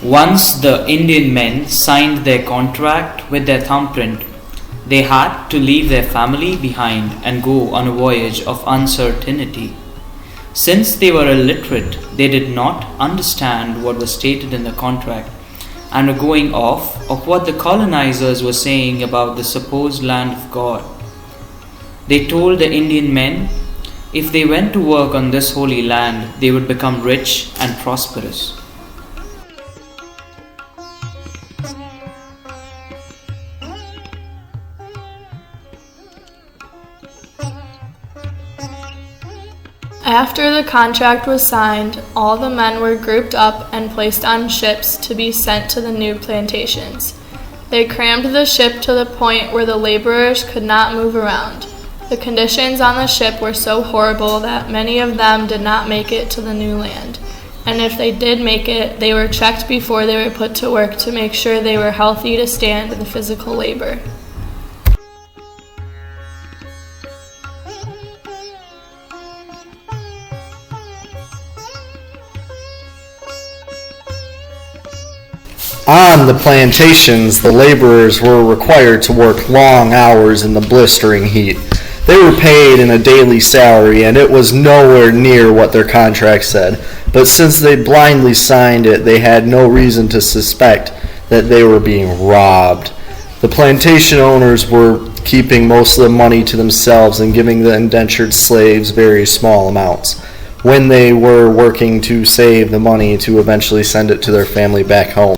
Once the Indian men signed their contract with their thumbprint, they had to leave their family behind and go on a voyage of uncertainty. Since they were illiterate, they did not understand what was stated in the contract and were going off of what the colonizers were saying about the supposed land of God. They told the Indian men if they went to work on this holy land, they would become rich and prosperous. After the contract was signed, all the men were grouped up and placed on ships to be sent to the new plantations. They crammed the ship to the point where the laborers could not move around. The conditions on the ship were so horrible that many of them did not make it to the new land. And if they did make it, they were checked before they were put to work to make sure they were healthy to stand the physical labor. On the plantations, the laborers were required to work long hours in the blistering heat. They were paid in a daily salary, and it was nowhere near what their contract said. But since they blindly signed it, they had no reason to suspect that they were being robbed. The plantation owners were keeping most of the money to themselves and giving the indentured slaves very small amounts, when they were working to save the money to eventually send it to their family back home.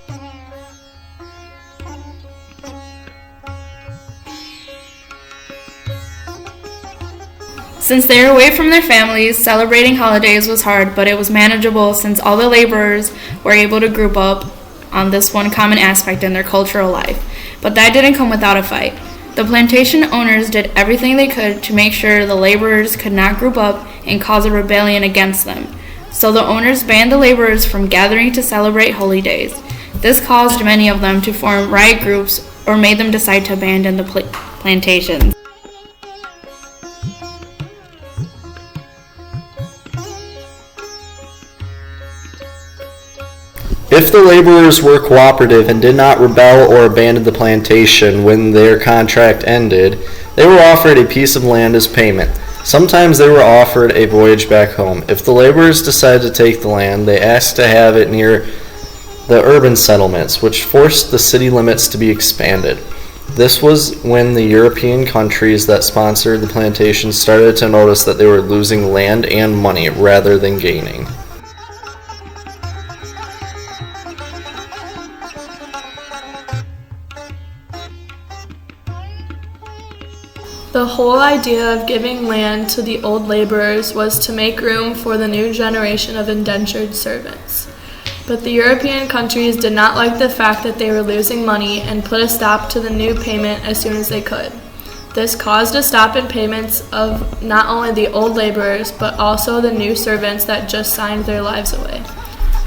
Since they were away from their families, celebrating holidays was hard, but it was manageable since all the laborers were able to group up on this one common aspect in their cultural life. But that didn't come without a fight. The plantation owners did everything they could to make sure the laborers could not group up and cause a rebellion against them. So the owners banned the laborers from gathering to celebrate holy days. This caused many of them to form riot groups or made them decide to abandon the plantations. If the laborers were cooperative and did not rebel or abandon the plantation when their contract ended, they were offered a piece of land as payment. Sometimes they were offered a voyage back home. If the laborers decided to take the land, they asked to have it near the urban settlements, which forced the city limits to be expanded. This was when the European countries that sponsored the plantations started to notice that they were losing land and money rather than gaining. The whole idea of giving land to the old laborers was to make room for the new generation of indentured servants. But the European countries did not like the fact that they were losing money and put a stop to the new payment as soon as they could. This caused a stop in payments of not only the old laborers, but also the new servants that just signed their lives away.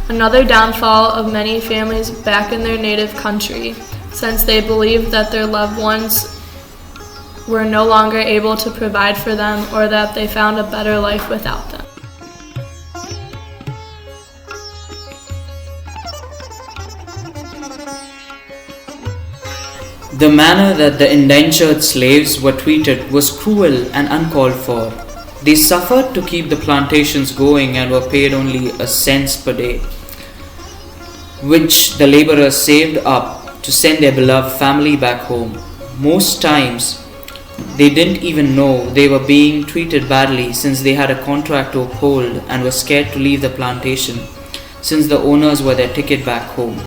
Another downfall of many families back in their native country, since they believed that their loved ones were no longer able to provide for them or that they found a better life without them. The manner that the indentured slaves were treated was cruel and uncalled for. They suffered to keep the plantations going and were paid only a cent per day, which the laborers saved up to send their beloved family back home. Most times, they didn't even know they were being treated badly since they had a contract to uphold and were scared to leave the plantation since the owners were their ticket back home.